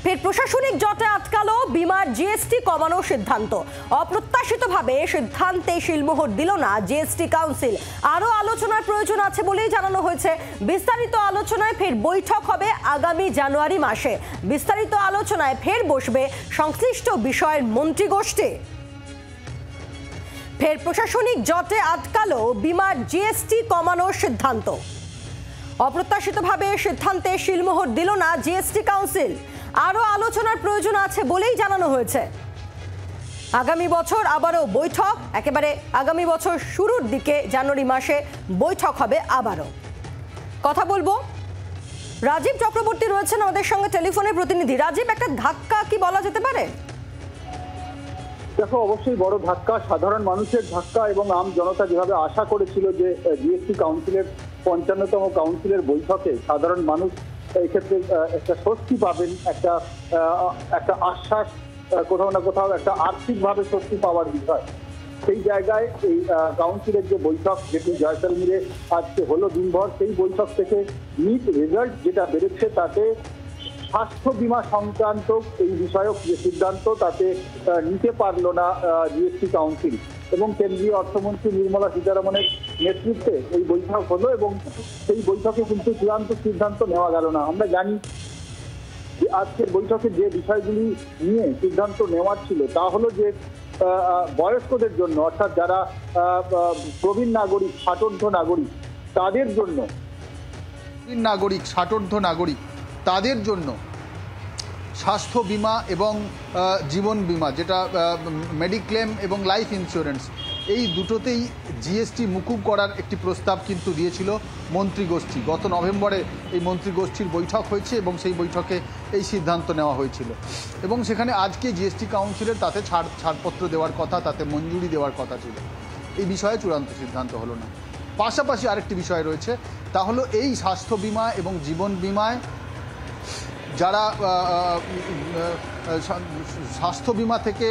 ফের প্রশাসনিক জটে আটকালো বিমার জিএসটি কমানোর সিদ্ধান্ত। অপ্রত্যাশিতভাবে সিদ্ধান্তে শিলমোহর দিল না জিএসটি কাউন্সিল। আরও আলোচনার প্রয়োজন আছে বলেই জানানো হয়েছে। বিস্তারিত আলোচনায় ফের বৈঠক হবে আগামী জানুয়ারি মাসে। বিস্তারিত আলোচনায় ফের বসবে সংশ্লিষ্ট বিষয়ের মন্ত্রিগোষ্ঠী। ফের প্রশাসনিক জটে আটকালো বিমার জিএসটি কমানোর সিদ্ধান্ত। অপ্রত্যাশিতভাবে সিদ্ধান্তে শিলমোহর দিল না জিএসটি কাউন্সিল। আরও আলোচনার প্রয়োজন আছে বলেই জানানো হয়েছে। আগামী বছর আবারও বৈঠক, একেবারে আগামী বছর শুরুর দিকে জানুয়ারি মাসে বৈঠক হবে আবারও। কথা বলবো, রাজীব চক্রবর্তী রয়েছেন আমাদের সঙ্গে টেলিফোনের প্রতিনিধি। রাজীব, একটা ধাক্কা কি বলা যেতে পারে? দেখো, অবশ্যই বড় ধাক্কা, সাধারণ মানুষের ধাক্কা এবং আম জনতা যেভাবে আশা করেছিল যে জিএসটি কাউন্সিলের ৫৫তম কাউন্সিলের বৈঠকে সাধারণ মানুষ এক্ষেত্রে একটা স্বস্তি পাবেন, একটা আশ্বাস, কোথাও না কোথাও একটা আর্থিকভাবে স্বস্তি পাওয়ার বিষয়। সেই জায়গায় এই কাউন্সিলের যে বৈঠক, যেটি জয়সলমীরে আজকে হলো দিনভর, সেই বৈঠক থেকে নিট রেজাল্ট যেটা বেরোচ্ছে তাতে স্বাস্থ্য বীমা সংক্রান্ত এই বিষয়ক যে সিদ্ধান্ত তাতে নিতে পারল না জিএসটি কাউন্সিল, এবং কেন্দ্রীয় অর্থমন্ত্রী নির্মলা সীতারামনের নেতৃত্বে এই বৈঠক হলো এবং সেই বৈঠকে কিন্তু চূড়ান্ত সিদ্ধান্ত নেওয়া গেল না। আমরা জানি যে আজকের বৈঠকে যে বিষয়গুলি নিয়ে সিদ্ধান্ত নেওয়ার ছিল তা হলো যে বয়স্কদের জন্য, অর্থাৎ যারা প্রবীণ নাগরিক, ষাটোর্ধ্ব নাগরিক, তাদের জন্য, ষাটোর্ধ্ব নাগরিক তাদের জন্য স্বাস্থ্য বিমা এবং জীবন বিমা, যেটা মেডিক্লেম এবং লাইফ ইন্স্যুরেন্স, এই দুটোতেই জিএসটি মুকুব করার একটি প্রস্তাব কিন্তু দিয়েছিল মন্ত্রিগোষ্ঠী। গত নভেম্বরে এই মন্ত্রিগোষ্ঠীর বৈঠক হয়েছে এবং সেই বৈঠকে এই সিদ্ধান্ত নেওয়া হয়েছিল এবং সেখানে আজকে জিএসটি কাউন্সিলের তাতে ছাড়পত্র দেওয়ার কথা, তাতে মঞ্জুরি দেওয়ার কথা ছিল। এই বিষয়ে চূড়ান্ত সিদ্ধান্ত হলো না। পাশাপাশি আরেকটি বিষয় রয়েছে, তা হলো এই স্বাস্থ্য বিমা এবং জীবন বিমায় যারা স্বাস্থ্য বিমা থেকে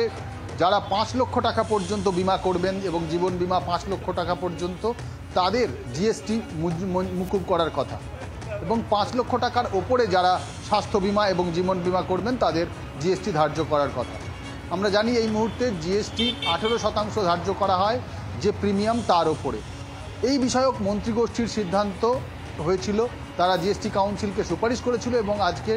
যারা ৫ লক্ষ টাকা পর্যন্ত বিমা করবেন এবং জীবন বিমা ৫ লক্ষ টাকা পর্যন্ত, তাদের জিএসটি মুকুব করার কথা, এবং ৫ লক্ষ টাকার ওপরে যারা স্বাস্থ্য বিমা এবং জীবন বিমা করবেন তাদের জিএসটি ধার্য করার কথা। আমরা জানি এই মুহূর্তে জিএসটি ১৮% ধার্য করা হয় যে প্রিমিয়াম, তার ওপরে। এই বিষয়ক মন্ত্রিগোষ্ঠীর সিদ্ধান্ত হয়েছিল, তারা জিএসটি কাউন্সিলকে সুপারিশ করেছিল এবং আজকে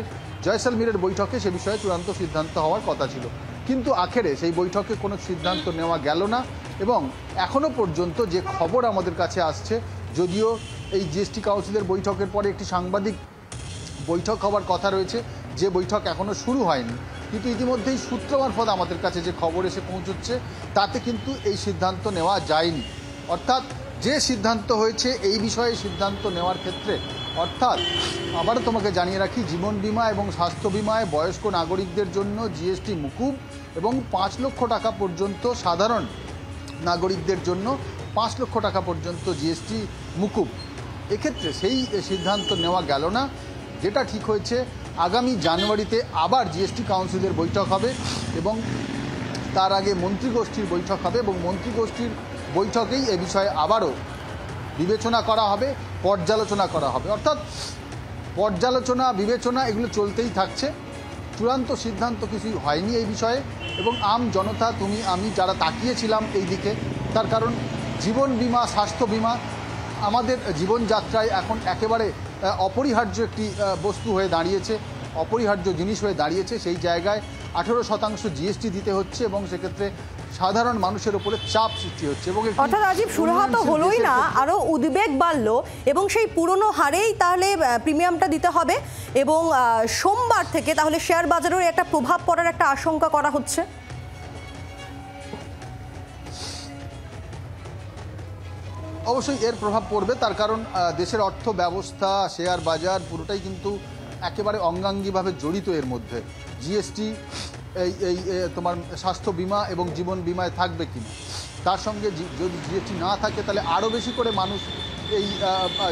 জয়সলমীরের বৈঠকে সে বিষয়ে চূড়ান্ত সিদ্ধান্ত হওয়ার কথা ছিল, কিন্তু আখেরে সেই বৈঠকে কোনো সিদ্ধান্ত নেওয়া গেল না। এবং এখনও পর্যন্ত যে খবর আমাদের কাছে আসছে, যদিও এই জিএসটি কাউন্সিলের বৈঠকের পরে একটি সাংবাদিক বৈঠক হওয়ার কথা রয়েছে, যে বৈঠক এখনও শুরু হয়নি, কিন্তু ইতিমধ্যেই সূত্র মারফত আমাদের কাছে যে খবর এসে পৌঁছচ্ছে তাতে কিন্তু এই সিদ্ধান্ত নেওয়া যায়নি। অর্থাৎ যে সিদ্ধান্ত হয়েছে এই বিষয়ে সিদ্ধান্ত নেওয়ার ক্ষেত্রে, অর্থাৎ আবারও তোমাকে জানিয়ে রাখি, জীবন বিমা এবং স্বাস্থ্য বিমায় বয়স্ক নাগরিকদের জন্য জিএসটি মুকুব এবং ৫ লক্ষ টাকা পর্যন্ত সাধারণ নাগরিকদের জন্য ৫ লক্ষ টাকা পর্যন্ত জিএসটি মুকুব। এক্ষেত্রে সেই সিদ্ধান্ত নেওয়া গেল না। যেটা ঠিক হয়েছে, আগামী জানুয়ারিতে আবার জিএসটি কাউন্সিলের বৈঠক হবে এবং তার আগে মন্ত্রিগোষ্ঠীর বৈঠক হবে এবং মন্ত্রিগোষ্ঠীর বৈঠকেই এ বিষয়ে আবারও বিবেচনা করা হবে, পর্যালোচনা করা হবে। অর্থাৎ পর্যালোচনা, বিবেচনা এগুলো চলতেই থাকছে। চূড়ান্ত সিদ্ধান্ত কিছুই হয়নি এই বিষয়ে, এবং আম জনতা, তুমি আমি যারা তাকিয়েছিলাম এই দিকে, তার কারণ জীবন বিমা, স্বাস্থ্য বিমা আমাদের জীবনযাত্রায় এখন একেবারে অপরিহার্য একটি বস্তু হয়ে দাঁড়িয়েছে, অপরিহার্য জিনিস হয়ে দাঁড়িয়েছে। সেই জায়গায় 18% জিএসটি দিতে হচ্ছে এবং সেক্ষেত্রে সাধারণ মানুষের উপরে চাপ সৃষ্টি হচ্ছে এবং অর্থাৎ রাজীব, সুরাহা তো হলোই না, আরও উদ্বেগ বাড়লো এবং সেই পুরনো হারেই তাহলে প্রিমিয়ামটা দিতে হবে এবং সোমবার থেকে তাহলে শেয়ার বাজারের একটা প্রভাব পড়ার একটা আশঙ্কা করা হচ্ছে। অবশ্যই এর প্রভাব পড়বে, তার কারণ দেশের অর্থ ব্যবস্থা, শেয়ার বাজার পুরোটাই কিন্তু একেবারে অঙ্গাঙ্গিভাবে জড়িত এর মধ্যে। জিএসটি এই তোমার স্বাস্থ্য বিমা এবং জীবন বিমায় থাকবে কিনা, তার সঙ্গে যদি জিএসটি না থাকে তাহলে আরও বেশি করে মানুষ এই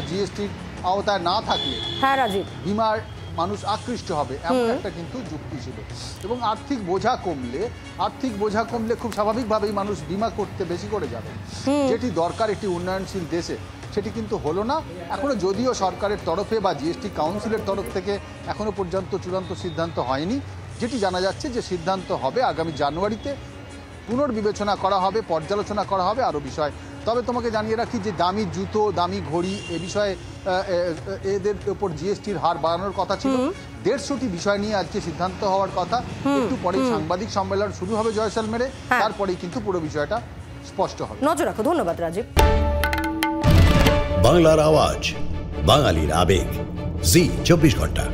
জিএসটির আওতায় না থাকলে হ্যাঁ রাজীব, বিমার মানুষ আকৃষ্ট হবে, এমন একটা কিন্তু যুক্তি ছিল। এবং আর্থিক বোঝা কমলে খুব স্বাভাবিকভাবেই মানুষ বিমা করতে বেশি করে যাবে, যেটি দরকার একটি উন্নয়নশীল দেশে। সেটি কিন্তু হলো না। এখনো যদিও সরকারের তরফে বা জিএসটি কাউন্সিলের তরফ থেকে এখনো পর্যন্ত চূড়ান্ত সিদ্ধান্ত হয়নি। যেটি জানা যাচ্ছে যে সিদ্ধান্ত হবে আগামী জানুয়ারিতে, পুনর্বিবেচনা করা হবে, পর্যালোচনা করা হবে আরও বিষয়। তবে তোমাকে জানিয়ে রাখি যে দামি জুতো, দামি ঘড়ি এ বিষয়ে এদের উপর জিএসটির হার বাড়ানোর কথা ছিল। 150টি বিষয় নিয়ে আজকে সিদ্ধান্ত হওয়ার কথা। একটু পরেই সাংবাদিক সম্মেলন শুরু হবে জয়সলমেরে, তারপরেই কিন্তু পুরো বিষয়টা স্পষ্ট হবে। নজর রাখো। ধন্যবাদ রাজীব। বাংলার আওয়াজ, বাঙালির আবেগ, জি 24 ঘন্টা।